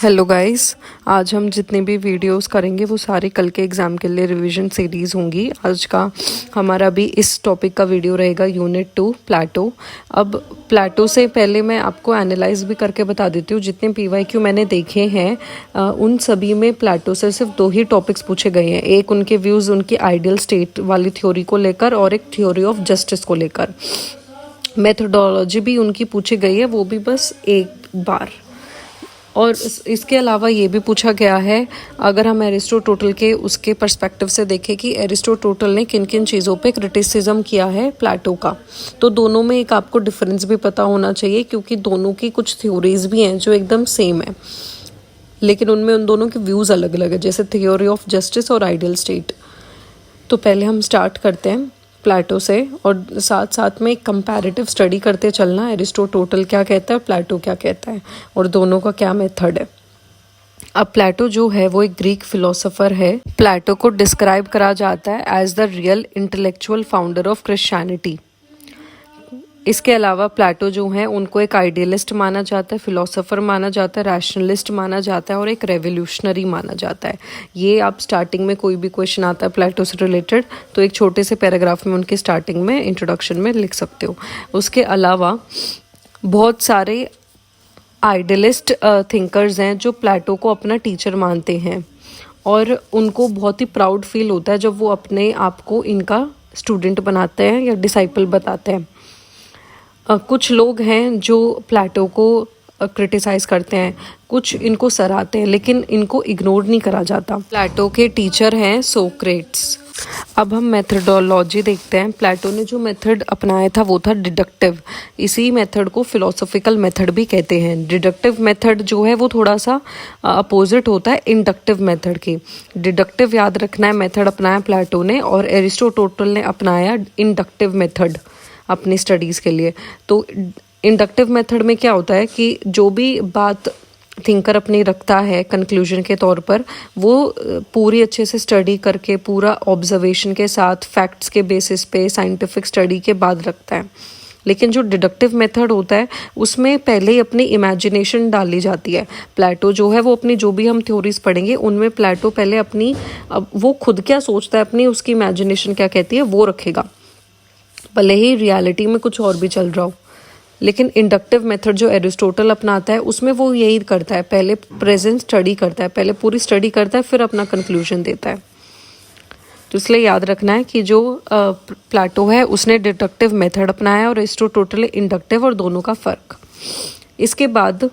Hello guys, आज हम जितने भी वीडियोस करेंगे वो सारे कल के एग्ज़ाम के लिए रिवीजन सीरीज़ होंगी। आज का हमारा भी इस टॉपिक का वीडियो रहेगा यूनिट 2 प्लेटो। अब प्लेटो से पहले मैं आपको एनालाइज भी करके बता देती हूँ। जितने पीवाईक्यू मैंने देखे हैं उन सभी में प्लेटो से सिर्फ 2 ही टॉपिक्स पूछे गए हैं। एक उनके व्यूज़ उनकी आइडियल स्टेट वाली थ्योरी को लेकर और एक थ्योरी ऑफ जस्टिस को लेकर। मेथोडोलॉजी भी उनकी पूछी गई है, वो भी बस एक बार। और इसके अलावा ये भी पूछा गया है, अगर हम एरिस्टोटल के उसके पर्सपेक्टिव से देखें कि एरिस्टोटल ने किन किन चीज़ों पे क्रिटिसिज्म किया है प्लेटो का, तो दोनों में एक आपको डिफरेंस भी पता होना चाहिए, क्योंकि दोनों की कुछ थ्योरीज भी हैं जो एकदम सेम है, लेकिन उनमें उन दोनों के व्यूज़ अलग अलग है, जैसे थ्योरी ऑफ जस्टिस और आइडियल स्टेट। तो पहले हम स्टार्ट करते हैं प्लेटो से, और साथ साथ में एक कंपैरेटिव स्टडी करते चलना, एरिस्टोटल क्या कहता है प्लेटो क्या कहता है और दोनों का क्या मेथड है। अब प्लेटो जो है वो एक ग्रीक फिलोसोफर है। प्लेटो को डिस्क्राइब करा जाता है as the real intellectual founder of Christianity. इसके अलावा प्लेटो जो है उनको एक आइडियलिस्ट माना जाता है, फिलोसोफर माना जाता है, रैशनलिस्ट माना जाता है और एक रेवोल्यूशनरी माना जाता है। ये आप स्टार्टिंग में कोई भी क्वेश्चन आता है प्लेटो से रिलेटेड तो एक छोटे से पैराग्राफ में उनकी स्टार्टिंग में इंट्रोडक्शन में लिख सकते हो। उसके अलावा बहुत सारे आइडियलिस्ट थिंकर्स हैं जो प्लेटो को अपना टीचर मानते हैं, और उनको बहुत ही प्राउड फील होता है जब वो अपने आप को इनका स्टूडेंट बनाते हैं या डिसाइपल बताते हैं। कुछ लोग हैं जो प्लेटो को क्रिटिसाइज करते हैं, कुछ इनको सराहते हैं, लेकिन इनको इग्नोर नहीं करा जाता। प्लेटो के टीचर हैं सोक्रेट्स। अब हम मेथडोलॉजी देखते हैं। प्लेटो ने जो मेथड अपनाया था वो था डिडक्टिव। इसी मेथड को फिलोसॉफिकल मेथड भी कहते हैं। डिडक्टिव मेथड जो है वो थोड़ा सा अपोजिट होता है इंडक्टिव मेथड के। डिडक्टिव याद रखना है मेथड अपनाया प्लेटो ने, और एरिस्टोटल ने अपनाया इंडक्टिव मेथड अपनी स्टडीज़ के लिए। तो इंडक्टिव मेथड में क्या होता है कि जो भी बात थिंकर अपनी रखता है कंक्लूजन के तौर पर, वो पूरी अच्छे से स्टडी करके, पूरा ऑब्जर्वेशन के साथ, फैक्ट्स के बेसिस पे, साइंटिफिक स्टडी के बाद रखता है। लेकिन जो डिडक्टिव मेथड होता है उसमें पहले ही अपनी इमेजिनेशन डाली जाती है। प्लेटो जो है वो अपनी जो भी हम थ्योरीज पढ़ेंगे उनमें प्लेटो पहले अपनी वो खुद क्या सोचता है, अपनी उसकी इमेजिनेशन क्या कहती है वो रखेगा, भले ही रियलिटी में कुछ और भी चल रहा हो। लेकिन इंडक्टिव मेथड जो एरिस्टोटल अपनाता है उसमें वो यही करता है, पहले प्रेजेंट स्टडी करता है, पहले पूरी स्टडी करता है, फिर अपना कंक्लूजन देता है। तो इसलिए याद रखना है कि जो प्लेटो है उसने डिडक्टिव मेथड अपनाया और एरिस्टोटल इंडक्टिव, और दोनों का फ़र्क। इसके बाद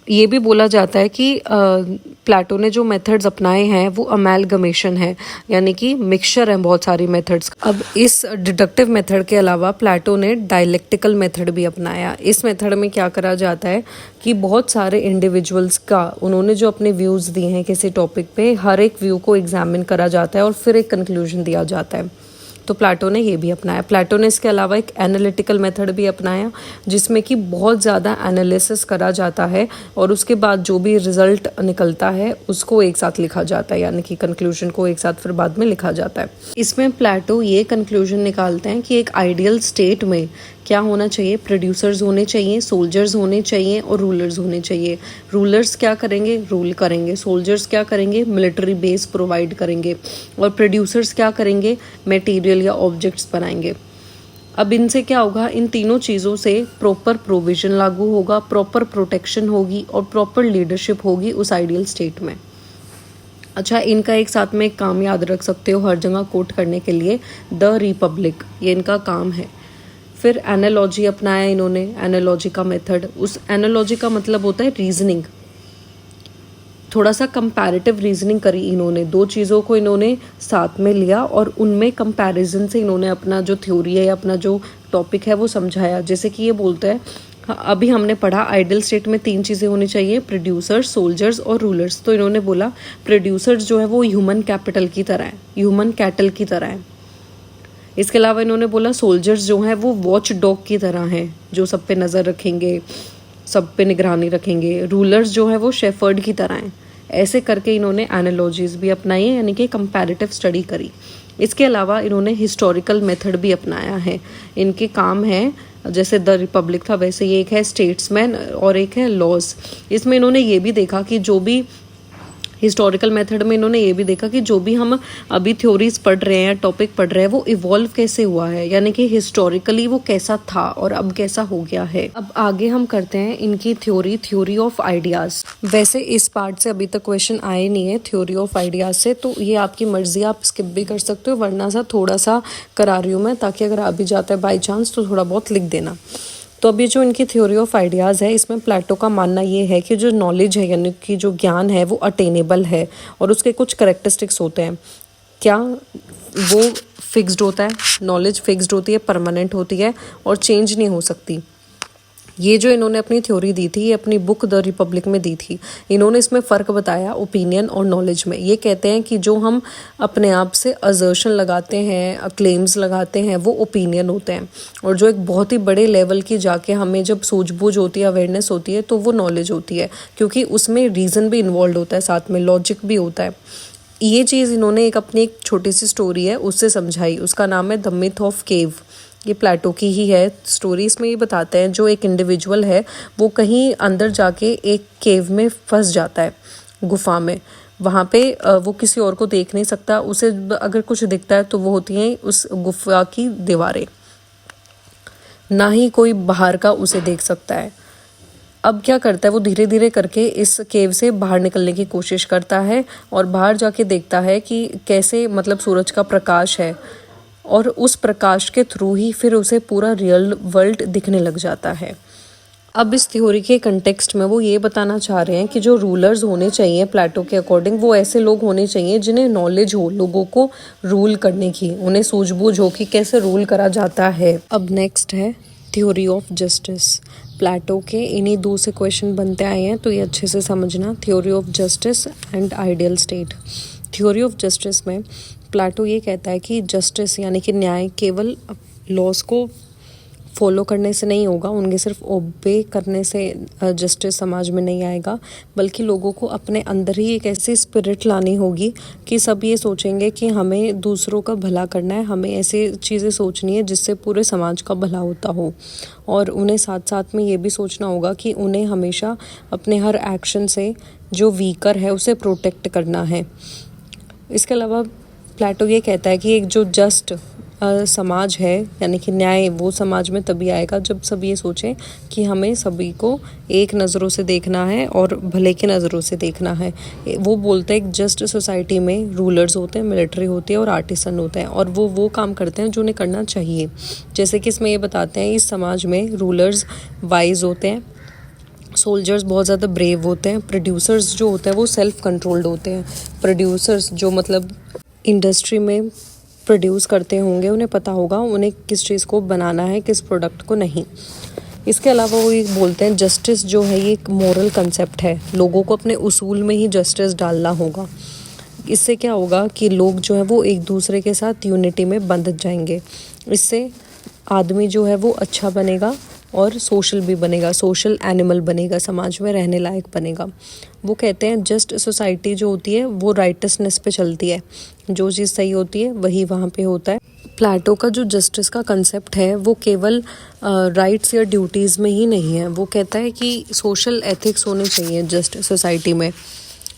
ये भी बोला जाता है कि प्लेटो ने जो मेथड्स अपनाए हैं वो अमेलगमेशन है, यानी कि मिक्सचर है बहुत सारी मेथड्स। अब इस डिडक्टिव मेथड के अलावा प्लेटो ने डायलेक्टिकल मेथड भी अपनाया। इस मेथड में क्या करा जाता है कि बहुत सारे इंडिविजुअल्स का उन्होंने जो अपने व्यूज़ दिए हैं किसी टॉपिक पे, हर एक व्यू को एग्जामिन करा जाता है और फिर एक कंक्लूजन दिया जाता है। तो प्लेटो ने ये भी अपनाया। प्लेटो ने इसके अलावा एक एनालिटिकल मेथड भी अपनाया, जिसमें कि बहुत ज़्यादा एनालिसिस करा जाता है और उसके बाद जो भी रिजल्ट निकलता है उसको एक साथ लिखा जाता है, यानी कि कंक्लूजन को एक साथ फिर बाद में लिखा जाता है। इसमें प्लेटो ये कंक्लूजन निकालते हैं कि एक आइडियल स्टेट में क्या होना चाहिए, प्रोड्यूसर्स होने चाहिए, सोल्जर्स होने चाहिए और रूलर्स होने चाहिए। रूलर्स क्या करेंगे, रूल करेंगे। सोल्जर्स क्या करेंगे, मिलिट्री बेस प्रोवाइड करेंगे। और प्रोड्यूसर्स क्या करेंगे, मटेरियल या ऑब्जेक्ट्स बनाएंगे। अब इनसे क्या होगा, इन तीनों चीज़ों से प्रॉपर प्रोविजन लागू होगा, प्रॉपर प्रोटेक्शन होगी और प्रॉपर लीडरशिप होगी उस आइडियल स्टेट में। अच्छा, इनका एक साथ में एक काम याद रख सकते हो हर जगह कोट करने के लिए, द रिपब्लिक, ये इनका काम है। फिर एनालॉजी अपनाया इन्होंने, एनालॉजी का मेथड। उस एनालॉजी का मतलब होता है रीजनिंग। थोड़ा सा कंपैरेटिव रीजनिंग करी इन्होंने, 2 चीज़ों को इन्होंने साथ में लिया और उनमें कंपैरिजन से इन्होंने अपना जो थ्योरी है या अपना जो टॉपिक है वो समझाया। जैसे कि ये बोलता है, अभी हमने पढ़ा आइडियल स्टेट में 3 चीज़ें होनी चाहिए, प्रोड्यूसर्स, सोल्जर्स और रूलर्स। तो इन्होंने बोला प्रोड्यूसर्स जो है वो ह्यूमन कैपिटल की तरह है, ह्यूमन कैटल की तरह है। इसके अलावा इन्होंने बोला सोल्जर्स जो हैं वो वॉच डॉग की तरह हैं, जो सब पे नज़र रखेंगे, सब पे निगरानी रखेंगे। रूलर्स जो हैं वो शेफर्ड की तरह हैं। ऐसे करके इन्होंने एनालॉजीज भी अपनाई है, यानी कि कंपैरेटिव स्टडी करी। इसके अलावा इन्होंने हिस्टोरिकल मेथड भी अपनाया है। इनके काम है, जैसे द रिपब्लिक था वैसे ये एक है स्टेट्समैन और एक है लॉज। इसमें इन्होंने ये भी देखा कि जो भी हिस्टोरिकल मेथड में इन्होंने ये भी देखा कि जो भी हम अभी थ्योरीज पढ़ रहे हैं, टॉपिक पढ़ रहे हैं, वो इवॉल्व कैसे हुआ है, यानी कि हिस्टोरिकली वो कैसा था और अब कैसा हो गया है। अब आगे हम करते हैं इनकी थ्योरी ऑफ आइडियाज। वैसे इस पार्ट से अभी तक क्वेश्चन आए नहीं है थ्योरी ऑफ आइडियाज से, तो ये आपकी मर्जी, आप स्किप भी कर सकते हो, वरना सा थोड़ा सा करा रही हूँ मैं, ताकि अगर आ भी जाता है बाई चांस तो थोड़ा बहुत लिख देना। तो अभी जो इनकी थ्योरी ऑफ आइडियाज़ है, इसमें प्लेटो का मानना ये है कि जो नॉलेज है यानी कि जो ज्ञान है वो अटेनेबल है और उसके कुछ करेक्टरिस्टिक्स होते हैं। क्या वो फिक्स्ड होता है, नॉलेज फिक्स्ड होती है, परमानेंट होती है और चेंज नहीं हो सकती। ये जो इन्होंने अपनी थ्योरी दी थी, ये अपनी बुक द रिपब्लिक में दी थी। इन्होंने इसमें फ़र्क बताया ओपिनियन और नॉलेज में। ये कहते हैं कि जो हम अपने आप से असर्शन लगाते हैं, क्लेम्स लगाते हैं, वो ओपिनियन होते हैं, और जो एक बहुत ही बड़े लेवल की जाके हमें जब सूझबूझ होती है, अवेयरनेस होती है, तो वो नॉलेज होती है, क्योंकि उसमें रीज़न भी इन्वॉल्व होता है, साथ में लॉजिक भी होता है। ये चीज़ इन्होंने एक अपनी एक छोटी सी स्टोरी है उससे समझाई, उसका नाम है द मिथ ऑफ केव। ये प्लेटो की ही है स्टोरी। इसमें ये बताते हैं जो एक इंडिविजुअल है वो कहीं अंदर जाके एक केव में फंस जाता है, गुफा में। वहाँ पे वो किसी और को देख नहीं सकता, उसे अगर कुछ दिखता है तो वो होती हैं उस गुफा की दीवारें, ना ही कोई बाहर का उसे देख सकता है। अब क्या करता है वो, धीरे धीरे करके इस केव से बाहर निकलने की कोशिश करता है और बाहर जाके देखता है कि कैसे मतलब सूरज का प्रकाश है, और उस प्रकाश के थ्रू ही फिर उसे पूरा रियल वर्ल्ड दिखने लग जाता है। अब इस थ्योरी के कंटेक्स्ट में वो ये बताना चाह रहे हैं कि जो रूलर्स होने चाहिए प्लेटो के अकॉर्डिंग, वो ऐसे लोग होने चाहिए जिन्हें नॉलेज हो लोगों को रूल करने की, उन्हें सूझबूझ हो कि कैसे रूल करा जाता है। अब नेक्स्ट है थ्योरी ऑफ जस्टिस। प्लेटो के इन्हीं दो से क्वेश्चन बनते आए हैं, तो ये अच्छे से समझना। Theory of justice and ideal state. Theory of justice में प्लेटो ये कहता है कि जस्टिस यानी कि न्याय केवल लॉज को फॉलो करने से नहीं होगा, उनके सिर्फ ओबे करने से जस्टिस समाज में नहीं आएगा, बल्कि लोगों को अपने अंदर ही एक ऐसी स्पिरिट लानी होगी कि सब ये सोचेंगे कि हमें दूसरों का भला करना है, हमें ऐसी चीज़ें सोचनी है जिससे पूरे समाज का भला होता हो। और उन्हें साथ साथ में ये भी सोचना होगा कि उन्हें हमेशा अपने हर एक्शन से जो वीकर है उसे प्रोटेक्ट करना है। इसके अलावा प्लेटो ये कहता है कि एक जो जस्ट समाज है यानी कि न्याय, वो समाज में तभी आएगा जब सब ये सोचें कि हमें सभी को एक नज़रों से देखना है और भले की नज़रों से देखना है। वो बोलते हैं एक जस्ट सोसाइटी में रूलर्स होते हैं, मिलिट्री होती है और आर्टिसन होते हैं, और वो काम करते हैं जो उन्हें करना चाहिए। जैसे कि इसमें ये बताते हैं इस समाज में रूलर्स वाइज होते हैं, सोल्जर्स बहुत ज़्यादा ब्रेव होते हैं, प्रोड्यूसर्स जो होते हैं वो सेल्फ कंट्रोल्ड होते हैं। प्रोड्यूसर्स जो मतलब इंडस्ट्री में प्रोड्यूस करते होंगे, उन्हें पता होगा उन्हें किस चीज़ को बनाना है, किस प्रोडक्ट को नहीं। इसके अलावा वो ये बोलते हैं जस्टिस जो है ये एक मॉरल कंसेप्ट है, लोगों को अपने उसूल में ही जस्टिस डालना होगा। इससे क्या होगा कि लोग जो है वो एक दूसरे के साथ यूनिटी में बंध जाएंगे। इससे आदमी जो है वो अच्छा बनेगा और सोशल भी बनेगा, सोशल एनिमल बनेगा, समाज में रहने लायक बनेगा। वो कहते हैं जस्ट सोसाइटी जो होती है वो राइटसनेस पे चलती है, जो चीज़ सही होती है वही वहाँ पे होता है। प्लेटो का जो जस्टिस का कंसेप्ट है वो केवल राइट्स या ड्यूटीज़ में ही नहीं है, वो कहता है कि सोशल एथिक्स होने चाहिए जस्ट सोसाइटी में।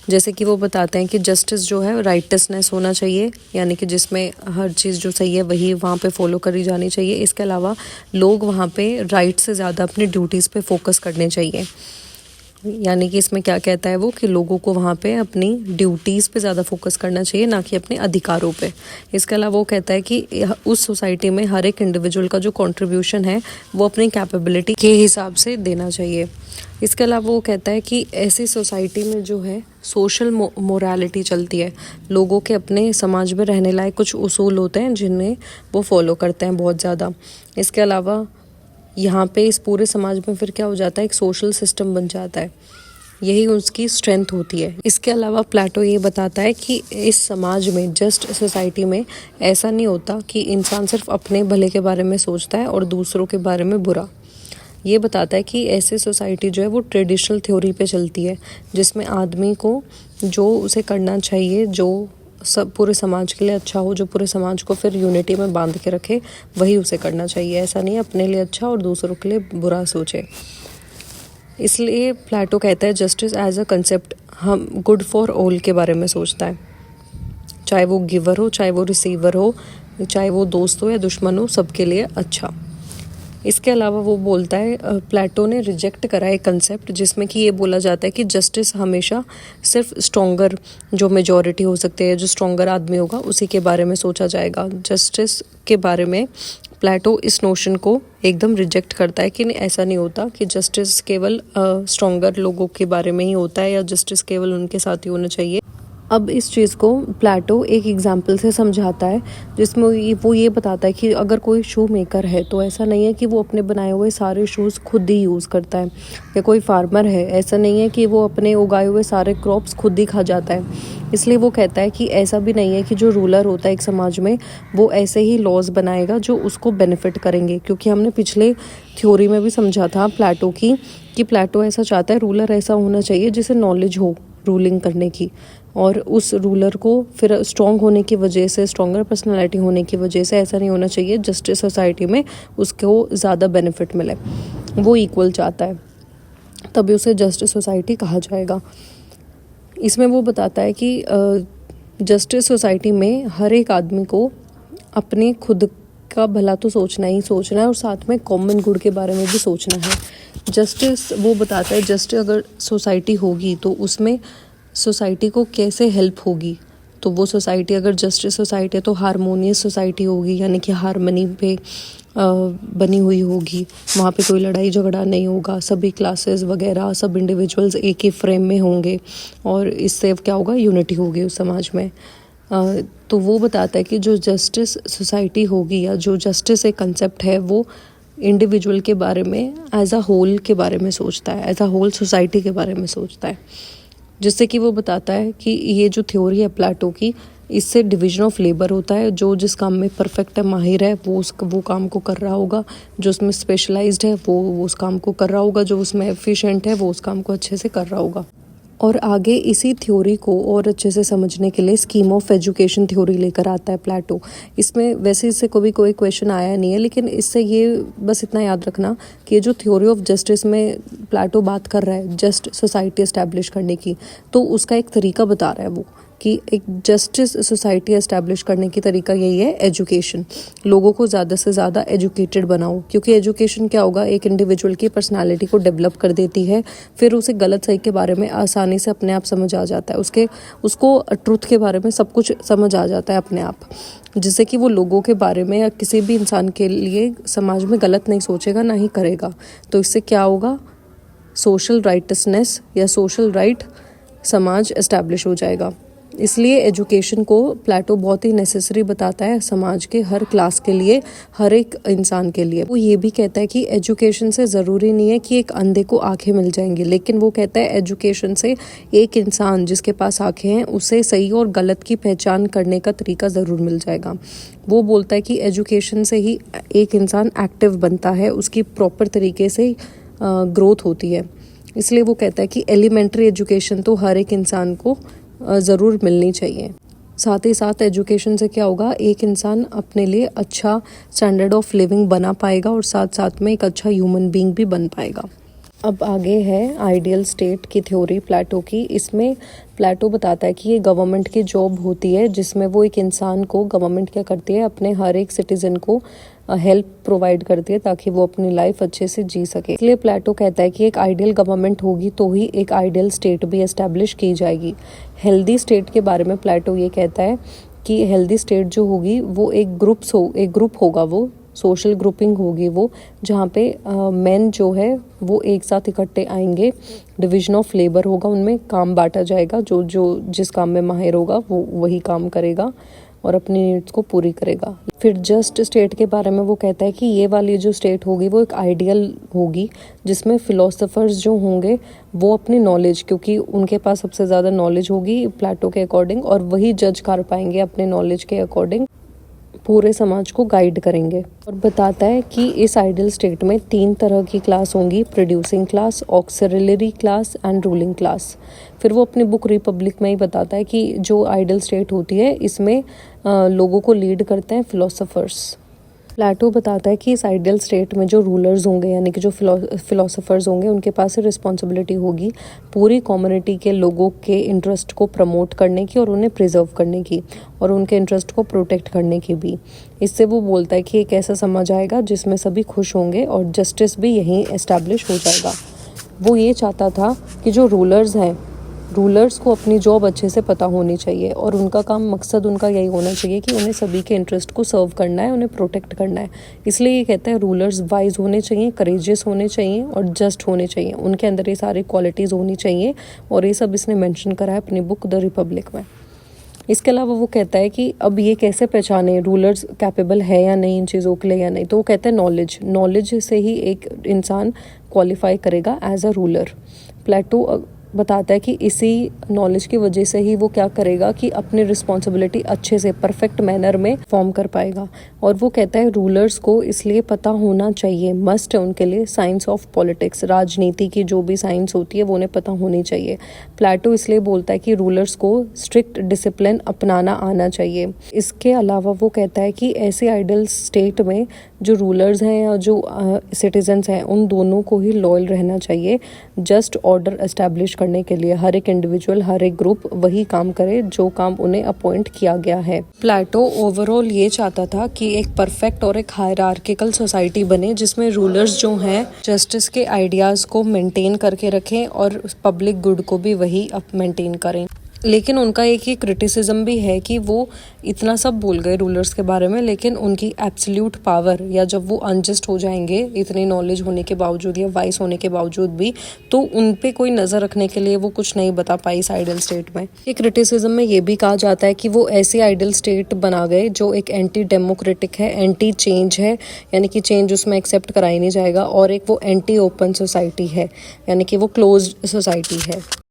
जैसे कि वो बताते हैं कि जस्टिस जो है राइटसनेस होना चाहिए, यानी कि जिसमें हर चीज़ जो सही है वही वहाँ पे फॉलो करी जानी चाहिए। इसके अलावा लोग वहाँ पे राइट से ज़्यादा अपनी ड्यूटीज़ पे फोकस करने चाहिए। यानी कि इसमें क्या कहता है वो कि लोगों को वहाँ पे अपनी ड्यूटीज़ पे ज़्यादा फोकस करना चाहिए, ना कि अपने अधिकारों पे। इसके अलावा वो कहता है कि उस सोसाइटी में हर एक इंडिविजुअल का जो कंट्रीब्यूशन है वो अपनी कैपेबिलिटी के हिसाब से देना चाहिए। इसके अलावा वो कहता है कि ऐसी सोसाइटी में जो है सोशल मोरालिटी चलती है, लोगों के अपने समाज में रहने लायक कुछ उसूल होते हैं जिन्हें वो फॉलो करते हैं बहुत ज़्यादा। इसके अलावा यहाँ पे इस पूरे समाज में फिर क्या हो जाता है, एक सोशल सिस्टम बन जाता है, यही उसकी स्ट्रेंथ होती है। इसके अलावा प्लेटो ये बताता है कि इस समाज में जस्ट सोसाइटी में ऐसा नहीं होता कि इंसान सिर्फ अपने भले के बारे में सोचता है और दूसरों के बारे में बुरा। ये बताता है कि ऐसी सोसाइटी जो है वो ट्रेडिशनल थ्योरी पे चलती है, जिसमें आदमी को जो उसे करना चाहिए, जो सब पूरे समाज के लिए अच्छा हो, जो पूरे समाज को फिर यूनिटी में बांध के रखे, वही उसे करना चाहिए। ऐसा नहीं है अपने लिए अच्छा और दूसरों के लिए बुरा सोचे। इसलिए प्लेटो कहता है जस्टिस एज अ कंसेप्ट हम गुड फॉर ऑल के बारे में सोचता है, चाहे वो गिवर हो, चाहे वो रिसीवर हो, चाहे वो दोस्त हो या दुश्मन हो, सबके लिए अच्छा। इसके अलावा वो बोलता है, प्लेटो ने रिजेक्ट करा है कंसेप्ट जिसमें कि ये बोला जाता है कि जस्टिस हमेशा सिर्फ स्ट्रॉन्गर जो मेजॉरिटी हो सकती है, जो स्ट्रॉन्गर आदमी होगा उसी के बारे में सोचा जाएगा। जस्टिस के बारे में प्लेटो इस नोशन को एकदम रिजेक्ट करता है कि नहीं, ऐसा नहीं होता कि जस्टिस केवल स्ट्रॉन्गर लोगों के बारे में ही होता है या जस्टिस केवल उनके साथ ही होना चाहिए। अब इस चीज़ को प्लेटो एक एग्जाम्पल से समझाता है जिसमें वो ये बताता है कि अगर कोई शू मेकर है तो ऐसा नहीं है कि वो अपने बनाए हुए सारे शूज़ खुद ही यूज़ करता है, या कोई फार्मर है ऐसा नहीं है कि वो अपने उगाए हुए सारे क्रॉप्स खुद ही खा जाता है। इसलिए वो कहता है कि ऐसा भी नहीं है कि जो रूलर होता है एक समाज में वो ऐसे ही लॉज बनाएगा जो उसको बेनिफिट करेंगे, क्योंकि हमने पिछले थ्योरी में भी समझा था प्लेटो की कि प्लेटो ऐसा चाहता है रूलर ऐसा होना चाहिए जिसे नॉलेज हो रूलिंग करने की, और उस रूलर को फिर स्ट्रॉन्ग होने की वजह से, स्ट्रॉन्गर पर्सनालिटी होने की वजह से ऐसा नहीं होना चाहिए जस्टिस सोसाइटी में उसको ज़्यादा बेनिफिट मिले, वो इक्वल चाहता है, तभी उसे जस्टिस सोसाइटी कहा जाएगा। इसमें वो बताता है कि जस्टिस सोसाइटी में हर एक आदमी को अपने खुद का भला तो सोचना ही सोचना है और साथ में कॉमन गुड के बारे में भी सोचना है। जस्टिस वो बताता है जस्टिस अगर सोसाइटी होगी तो उसमें सोसाइटी को कैसे हेल्प होगी, तो वो सोसाइटी अगर जस्टिस सोसाइटी है तो हारमोनियस सोसाइटी होगी, यानी कि हारमनी पे बनी हुई होगी, वहाँ पे कोई लड़ाई झगड़ा नहीं होगा, सभी क्लासेस वगैरह सब इंडिविजुअल्स एक ही फ्रेम में होंगे और इससे क्या होगा, यूनिटी होगी उस समाज में। तो वो बताता है कि जो जस्टिस सोसाइटी होगी या जो जस्टिस एक कंसेप्ट है वो इंडिविजुअल के बारे में एज अ होल के बारे में सोचता है, एज अ होल सोसाइटी के बारे में सोचता है, जिससे कि वो बताता है कि ये जो थ्योरी है प्लेटो की, इससे डिवीजन ऑफ लेबर होता है, जो जिस काम में परफेक्ट है, माहिर है, वो काम को कर रहा होगा, जो उसमें स्पेशलाइज्ड है वो उस काम को कर रहा होगा, जो उसमें एफिशिएंट है वो उस काम को अच्छे से कर रहा होगा। और आगे इसी थ्योरी को और अच्छे से समझने के लिए स्कीम ऑफ एजुकेशन थ्योरी लेकर आता है प्लेटो। इसमें वैसे इससे कोई क्वेश्चन आया नहीं है, लेकिन इससे ये बस इतना याद रखना कि जो थ्योरी ऑफ जस्टिस में प्लेटो बात कर रहा है जस्ट सोसाइटी एस्टैब्लिश करने की, तो उसका एक तरीका बता रहा है वो कि एक जस्टिस सोसाइटी एस्टैब्लिश करने की तरीका यही है एजुकेशन, लोगों को ज़्यादा से ज़्यादा एजुकेटेड बनाओ, क्योंकि एजुकेशन क्या होगा, एक इंडिविजुअल की पर्सनालिटी को डेवलप कर देती है, फिर उसे गलत सही के बारे में आसानी से अपने आप समझ आ जाता है, उसको ट्रुथ के बारे में सब कुछ समझ आ जाता है अपने आप, जिससे कि वो लोगों के बारे में या किसी भी इंसान के लिए समाज में गलत नहीं सोचेगा, ना ही करेगा। तो इससे क्या होगा, सोशल राइटसनेस या सोशल राइट समाज एस्टैब्लिश हो जाएगा। इसलिए एजुकेशन को प्लेटो बहुत ही नेसेसरी बताता है समाज के हर क्लास के लिए, हर एक इंसान के लिए। वो ये भी कहता है कि एजुकेशन से ज़रूरी नहीं है कि एक अंधे को आंखें मिल जाएंगी, लेकिन वो कहता है एजुकेशन से एक इंसान जिसके पास आंखें हैं उसे सही और गलत की पहचान करने का तरीका ज़रूर मिल जाएगा। वो बोलता है कि एजुकेशन से ही एक इंसान एक्टिव बनता है, उसकी प्रॉपर तरीके से ग्रोथ होती है। इसलिए वो कहता है कि एलिमेंट्री एजुकेशन तो हर एक इंसान को ज़रूर मिलनी चाहिए। साथ ही साथ एजुकेशन से क्या होगा, एक इंसान अपने लिए अच्छा स्टैंडर्ड ऑफ लिविंग बना पाएगा और साथ साथ में एक अच्छा ह्यूमन बीइंग भी बन पाएगा। अब आगे है आइडियल स्टेट की थ्योरी प्लेटो की। इसमें प्लेटो बताता है कि ये गवर्नमेंट की जॉब होती है जिसमें वो एक इंसान को, गवर्नमेंट क्या करती है, अपने हर एक सिटीजन को हेल्प प्रोवाइड करती है ताकि वो अपनी लाइफ अच्छे से जी सके। इसलिए प्लेटो कहता है कि एक आइडियल गवर्नमेंट होगी तो ही एक आइडियल स्टेट भी एस्टैब्लिश की जाएगी। हेल्दी स्टेट के बारे में प्लेटो ये कहता है कि हेल्दी स्टेट जो होगी वो एक ग्रुप होगा, वो सोशल ग्रुपिंग होगी, वो जहाँ पे मेन जो है वो एक साथ इकट्ठे आएंगे, डिवीजन ऑफ लेबर होगा, उनमें काम बांटा जाएगा, जो जिस काम में माहिर होगा वो वही काम करेगा और अपनी नीड्स को पूरी करेगा। फिर जस्ट स्टेट के बारे में वो कहता है कि ये वाली जो स्टेट होगी वो एक आइडियल होगी जिसमें फिलोसोफर्स जो होंगे वो अपनी नॉलेज, क्योंकि उनके पास सबसे ज़्यादा नॉलेज होगी प्लेटो के अकॉर्डिंग, और वही जज कर पाएंगे अपने नॉलेज के अकॉर्डिंग पूरे समाज को गाइड करेंगे। और बताता है कि इस आइडियल स्टेट में 3 तरह की क्लास होंगी, producing class, auxiliary class and ruling class. फिर वो अपनी बुक रिपब्लिक में ही बताता है कि जो आइडियल स्टेट होती है इसमें लोगों को लीड करते हैं फिलोसोफर्स। प्लेटो बताता है कि इस आइडियल स्टेट में जो रूलर्स होंगे यानी कि जो फिलोसोफर्स होंगे उनके पास रिस्पॉन्सिबिलिटी होगी पूरी कम्युनिटी के लोगों के इंटरेस्ट को प्रमोट करने की और उन्हें प्रिजर्व करने की और उनके इंटरेस्ट को प्रोटेक्ट करने की भी। इससे वो बोलता है कि एक ऐसा समाज आएगा जिसमें सभी खुश होंगे और जस्टिस भी यहीं एस्टैब्लिश हो जाएगा। वो ये चाहता था कि जो रूलर्स को अपनी जॉब अच्छे से पता होनी चाहिए और उनका काम मकसद उनका यही होना चाहिए कि उन्हें सभी के इंटरेस्ट को सर्व करना है, उन्हें प्रोटेक्ट करना है। इसलिए ये कहते हैं रूलर्स वाइज होने चाहिए, करेजियस होने चाहिए और जस्ट होने चाहिए। उनके अंदर ये सारी क्वालिटीज़ होनी चाहिए और ये सब इसने मेंशन करा है अपनी बुक द रिपब्लिक में। इसके अलावा वो कहता है कि अब ये कैसे पहचाने रूलर्स कैपेबल है या नहीं इन चीज़ों के लिए या नहीं, तो वो कहता है नॉलेज से ही एक इंसान क्वालिफाई करेगा एज अ रूलर। प्लेटो बताता है कि इसी नॉलेज की वजह से ही वो क्या करेगा कि अपनी रिस्पॉन्सिबिलिटी अच्छे से परफेक्ट मैनर में फॉर्म कर पाएगा। और वो कहता है रूलर्स को इसलिए पता होना चाहिए, मस्ट है उनके लिए, साइंस ऑफ पॉलिटिक्स, राजनीति की जो भी साइंस होती है वो उन्हें पता होनी चाहिए। प्लेटो इसलिए बोलता है कि रूलर्स को स्ट्रिक्ट डिसिप्लिन अपनाना आना चाहिए। इसके अलावा वो कहता है कि ऐसे आइडियल स्टेट में जो रूलर्स हैं या जो सिटीजन्स हैं उन दोनों को ही लॉयल रहना चाहिए, जस्ट ऑर्डर एस्टैब्लिश करने के लिए। हर एक इंडिविजुअल, हर एक ग्रुप वही काम करे जो काम उन्हें अपॉइंट किया गया है। प्लेटो ओवरऑल ये चाहता था कि एक परफेक्ट और एक हायरार्किकल सोसाइटी बने जिसमें रूलर्स जो हैं जस्टिस के आइडियाज़ को मेंटेन करके रखें और पब्लिक गुड को भी वही अब मेंटेन करें। लेकिन उनका एक ही क्रिटिसिज्म भी है कि वो इतना सब बोल गए रूलर्स के बारे में, लेकिन उनकी एब्सोल्यूट पावर या जब वो अनजस्ट हो जाएंगे इतनी नॉलेज होने के बावजूद या वाइस होने के बावजूद भी, तो उन पे कोई नज़र रखने के लिए वो कुछ नहीं बता पाई इस आइडियल स्टेट में। एक क्रिटिसिज्म में ये भी कहा जाता है कि वो ऐसे आइडियल स्टेट बना गए जो एक एंटी डेमोक्रेटिक है, एंटी चेंज है, यानी कि चेंज उसमें एक्सेप्ट कराया नहीं जाएगा, और एक वो एंटी ओपन सोसाइटी है, यानी कि वो क्लोज्ड सोसाइटी है।